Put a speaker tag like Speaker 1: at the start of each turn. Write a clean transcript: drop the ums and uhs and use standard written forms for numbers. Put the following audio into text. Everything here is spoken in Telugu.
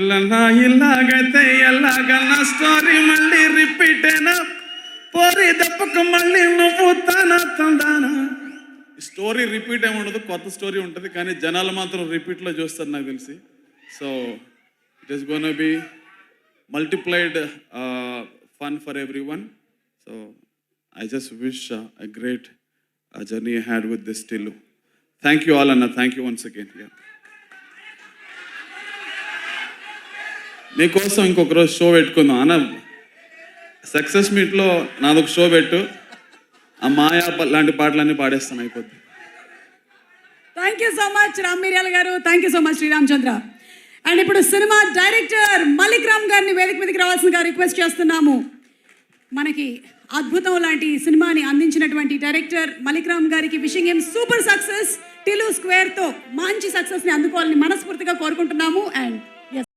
Speaker 1: పిల్లన్నా ఇలాగైతే ఎలాగన్నా స్టోరీ మళ్ళీ రిపీట్ అయినా పోరి దప్పకు మళ్ళీ నువ్వు తందానా. స్టోరీ రిపీట్ ఏమి ఉండదు, కొత్త స్టోరీ ఉంటుంది, కానీ జనాలు మాత్రం రిపీట్లో చూస్తారు నాకు తెలిసి. So it is gonna be multiplied fun for every one. సో I just wish a great journey ahead with this Tillu. Thank you all, Anna. Thank you once again. Yeah. మీకోసం ఇంకొక రోజు షో పెట్టుకుందాం అన్న. సక్సెస్ మీట్లో నాదొక షో పెట్టు, ఆ మాయా లాంటి పాటలన్నీ పాడేస్తాను, అయిపోద్ది.
Speaker 2: Thank you so much Ram Miryala garu. Thank you so much Sriramachandra. And ఇప్పుడు సినిమా డైరెక్టర్ మలిక్ రామ్ గారిని వేదిక మీదకి రావాల్సిందిగా రిక్వెస్ట్ చేస్తున్నాము. మనకి అద్భుతం లాంటి సినిమాని అందించినటువంటి డైరెక్టర్ మలిక్ రామ్ గారికి wishing him super success. Tillu స్క్వేర్తో మంచి సక్సెస్ని అందుకోవాలని మనస్ఫూర్తిగా కోరుకుంటున్నాము. అండ్